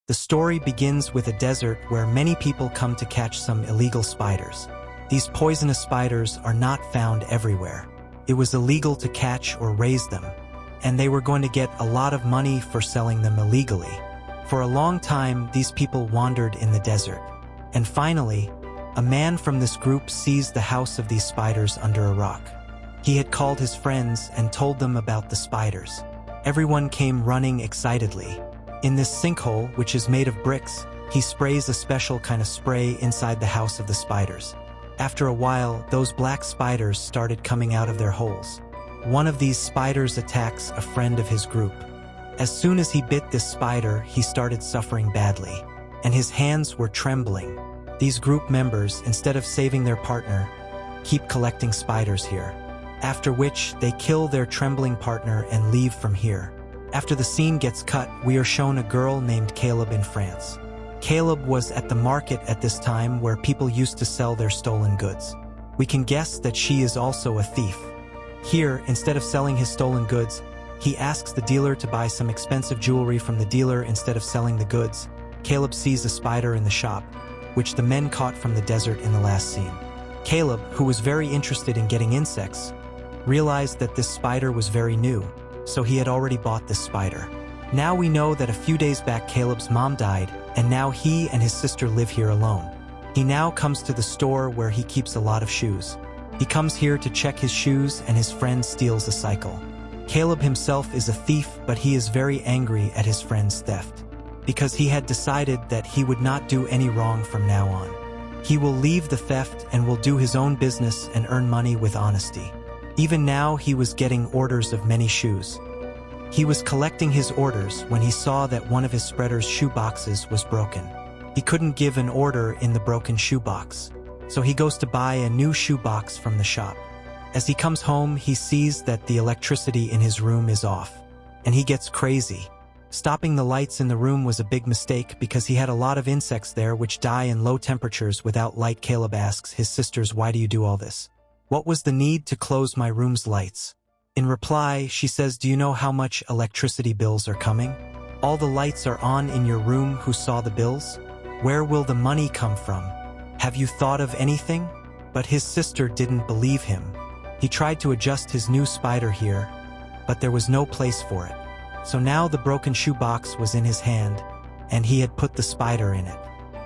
The story begins with a desert where many people come to catch some illegal spiders. These poisonous spiders are not found everywhere. It was illegal to catch or raise them, and they were going to get a lot of money for selling them illegally. For a long time, these people wandered in the desert. And finally, a man from this group sees the house of these spiders under a rock. He had called his friends and told them about the spiders. Everyone came running excitedly. In this sinkhole, which is made of bricks, he sprays a special kind of spray inside the house of the spiders. After a while, those black spiders started coming out of their holes. One of these spiders attacks a friend of his group. As soon as he bit this spider, he started suffering badly, and his hands were trembling. These group members, instead of saving their partner, keep collecting spiders here. After which, they kill their trembling partner and leave from here. After the scene gets cut, we are shown a girl named Caleb in France. Caleb was at the market at this time where people used to sell their stolen goods. We can guess that she is also a thief. Here, instead of selling his stolen goods, he asks the dealer to buy some expensive jewelry from the dealer instead of selling the goods. Caleb sees a spider in the shop, which the men caught from the desert in the last scene. Caleb, who was very interested in getting insects, realized that this spider was very new, so he had already bought this spider. Now we know that a few days back Caleb's mom died, and now he and his sister live here alone. He now comes to the store where he keeps a lot of shoes. He comes here to check his shoes and his friend steals a cycle. Caleb himself is a thief, but he is very angry at his friend's theft, because he had decided that he would not do any wrong from now on. He will leave the theft and will do his own business and earn money with honesty. Even now he was getting orders of many shoes. He was collecting his orders when he saw that one of his spreader's shoe boxes was broken. He couldn't give an order in the broken shoe box, so he goes to buy a new shoe box from the shop. As he comes home, he sees that the electricity in his room is off, and he gets crazy. Stopping the lights in the room was a big mistake because he had a lot of insects there which die in low temperatures without light. Caleb asks his sisters, "Why do you do all this? What was the need to close my room's lights?" In reply, she says, "Do you know how much electricity bills are coming? All the lights are on in your room. Who saw the bills? Where will the money come from? Have you thought of anything?" But his sister didn't believe him. He tried to adjust his new spider here, but there was no place for it. So now the broken shoe box was in his hand, and he had put the spider in it.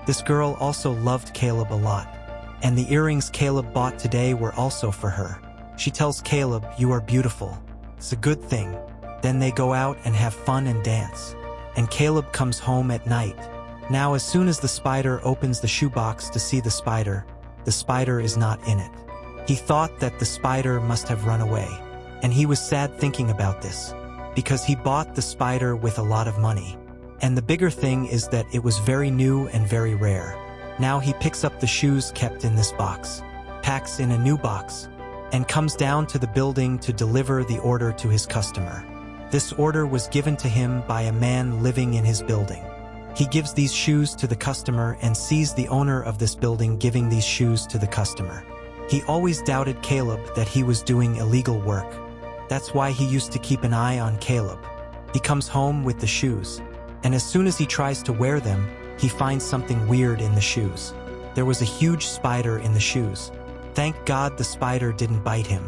This girl also loved Caleb a lot, and the earrings Caleb bought today were also for her. She tells Caleb, "You are beautiful. It's a good thing." Then they go out and have fun and dance. And Caleb comes home at night. Now as soon as the spider opens the shoebox to see the spider is not in it. He thought that the spider must have run away, and he was sad thinking about this, because he bought the spider with a lot of money. And the bigger thing is that it was very new and very rare. Now he picks up the shoes kept in this box, packs in a new box, and comes down to the building to deliver the order to his customer. This order was given to him by a man living in his building. He gives these shoes to the customer and sees the owner of this building giving these shoes to the customer. He always doubted Caleb that he was doing illegal work. That's why he used to keep an eye on Caleb. He comes home with the shoes, and as soon as he tries to wear them, he finds something weird in the shoes. There was a huge spider in the shoes. Thank God the spider didn't bite him.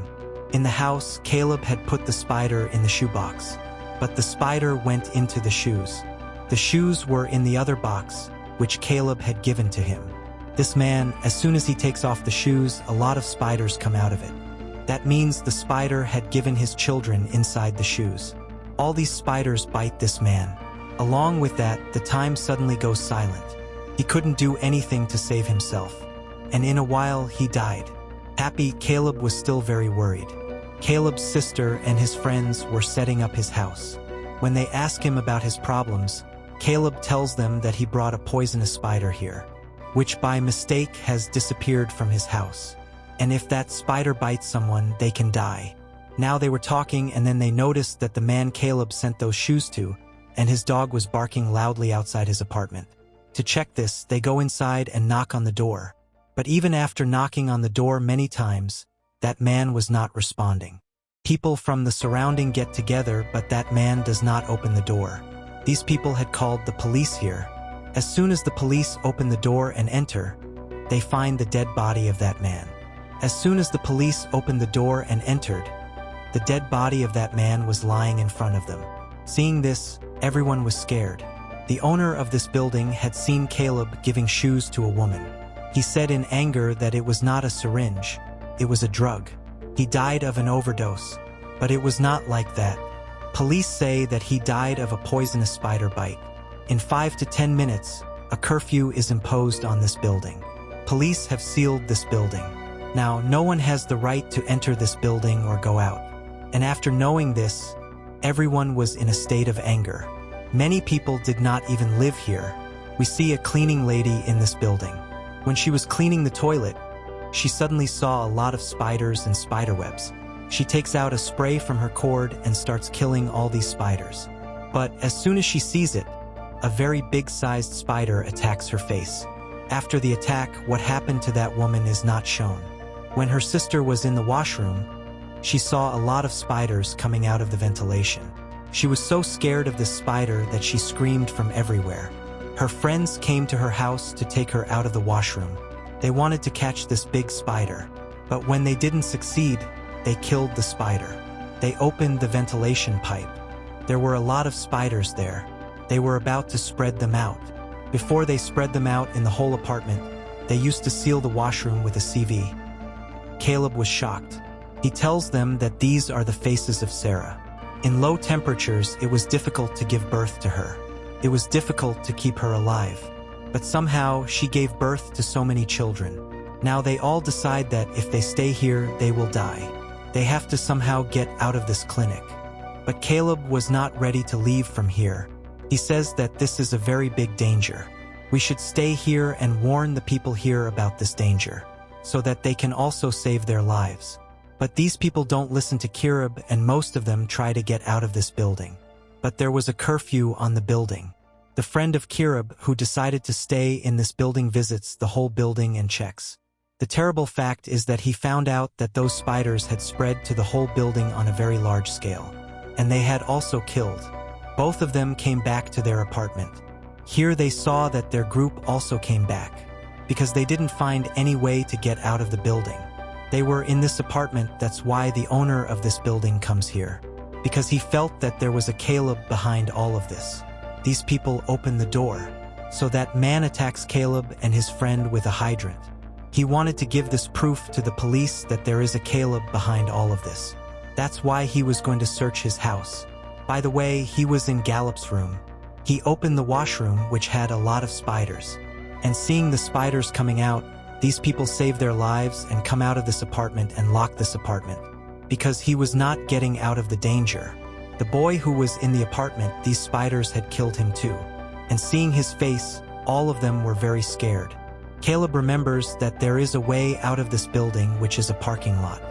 In the house, Caleb had put the spider in the shoebox, but the spider went into the shoes. The shoes were in the other box, which Caleb had given to him. This man, as soon as he takes off the shoes, a lot of spiders come out of it. That means the spider had given his children inside the shoes. All these spiders bite this man. Along with that, the time suddenly goes silent. He couldn't do anything to save himself, and in a while he died. Happy, Caleb was still very worried. Caleb's sister and his friends were setting up his house. When they ask him about his problems, Caleb tells them that he brought a poisonous spider here, which by mistake has disappeared from his house. And if that spider bites someone, they can die. Now they were talking, and then they noticed that the man Caleb sent those shoes to, and his dog was barking loudly outside his apartment. To check this, they go inside and knock on the door. But even after knocking on the door many times, that man was not responding. People from the surrounding get together, but that man does not open the door. These people had called the police here, As soon as the police open the door and enter, they find the dead body of that man. As soon as the police opened the door and entered, the dead body of that man was lying in front of them. Seeing this, everyone was scared. The owner of this building had seen Caleb giving shoes to a woman. He said in anger that it was not a syringe, it was a drug. He died of an overdose, but it was not like that. Police say that he died of a poisonous spider bite. In 5 to 10 minutes, a curfew is imposed on this building. Police have sealed this building. Now, no one has the right to enter this building or go out. And after knowing this, everyone was in a state of anger. Many people did not even live here. We see a cleaning lady in this building. When she was cleaning the toilet, she suddenly saw a lot of spiders and spider webs. She takes out a spray from her cord and starts killing all these spiders. But as soon as she sees it, a very big-sized spider attacks her face. After the attack, what happened to that woman is not shown. When her sister was in the washroom, she saw a lot of spiders coming out of the ventilation. She was so scared of this spider that she screamed from everywhere. Her friends came to her house to take her out of the washroom. They wanted to catch this big spider, but when they didn't succeed, they killed the spider. They opened the ventilation pipe. There were a lot of spiders there. They were about to spread them out. Before they spread them out in the whole apartment, they used to seal the washroom with a CV. Caleb was shocked. He tells them that these are the faces of Sarah. In low temperatures, it was difficult to give birth to her. It was difficult to keep her alive. But somehow, she gave birth to so many children. Now they all decide that if they stay here, they will die. They have to somehow get out of this clinic. But Caleb was not ready to leave from here. He says that this is a very big danger. We should stay here and warn the people here about this danger, so that they can also save their lives. But these people don't listen to Caleb, and most of them try to get out of this building. But there was a curfew on the building. The friend of Caleb who decided to stay in this building visits the whole building and checks. The terrible fact is that he found out that those spiders had spread to the whole building on a very large scale. And they had also killed. Both of them came back to their apartment. Here they saw that their group also came back, because they didn't find any way to get out of the building. They were in this apartment, that's why the owner of this building comes here. Because he felt that there was a Caleb behind all of this. These people open the door, so that man attacks Caleb and his friend with a hydrant. He wanted to give this proof to the police that there is a Caleb behind all of this. That's why he was going to search his house. By the way, he was in Gallup's room. He opened the washroom, which had a lot of spiders. And seeing the spiders coming out, these people save their lives and come out of this apartment and lock this apartment, because he was not getting out of the danger. The boy who was in the apartment, these spiders had killed him too. And seeing his face, all of them were very scared. Caleb remembers that there is a way out of this building, which is a parking lot.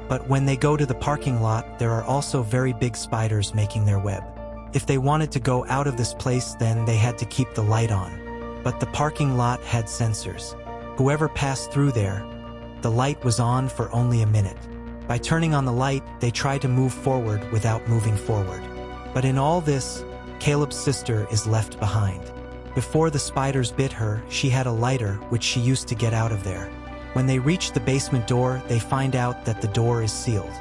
But when they go to the parking lot, there are also very big spiders making their web. If they wanted to go out of this place, then they had to keep the light on. But the parking lot had sensors. Whoever passed through there, the light was on for only a minute. By turning on the light, they try to move forward without moving forward. But in all this, Caleb's sister is left behind. Before the spiders bit her, she had a lighter which she used to get out of there. When they reach the basement door, they find out that the door is sealed.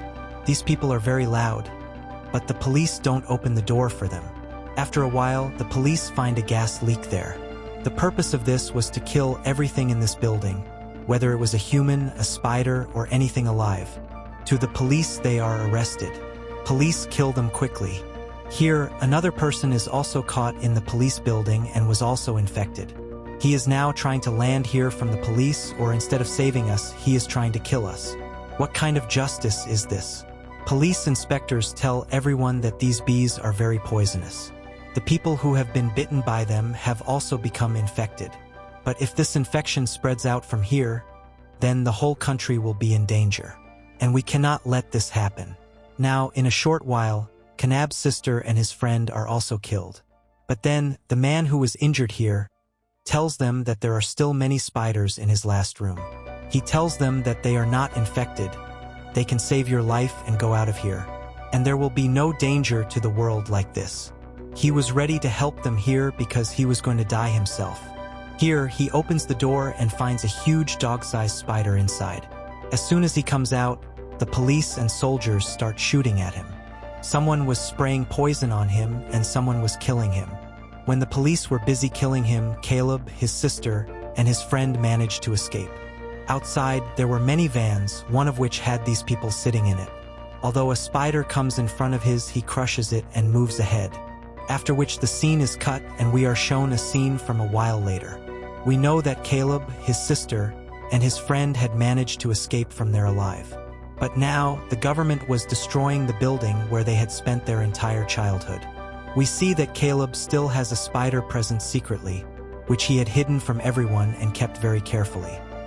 These people are very loud, but the police don't open the door for them. After a while, the police find a gas leak there. The purpose of this was to kill everything in this building, whether it was a human, a spider, or anything alive. To the police, they are arrested. Police kill them quickly. Here, another person is also caught in the police building and was also infected. He is now trying to land here from the police, or instead of saving us, he is trying to kill us. What kind of justice is this? Police inspectors tell everyone that these bees are very poisonous. The people who have been bitten by them have also become infected. But if this infection spreads out from here, then the whole country will be in danger. And we cannot let this happen. Now, in a short while, Kanab's sister and his friend are also killed. But then, the man who was injured here tells them that there are still many spiders in his last room. He tells them that they are not infected. They can save your life and go out of here. And there will be no danger to the world like this. He was ready to help them here because he was going to die himself. Here, he opens the door and finds a huge dog-sized spider inside. As soon as he comes out, the police and soldiers start shooting at him. Someone was spraying poison on him and someone was killing him. When the police were busy killing him, Caleb, his sister, and his friend managed to escape. Outside, there were many vans, one of which had these people sitting in it. Although a spider comes in front of his, he crushes it and moves ahead. After which the scene is cut and we are shown a scene from a while later. We know that Caleb, his sister, and his friend had managed to escape from there alive. But now, the government was destroying the building where they had spent their entire childhood. We see that Caleb still has a spider present secretly, which he had hidden from everyone and kept very carefully.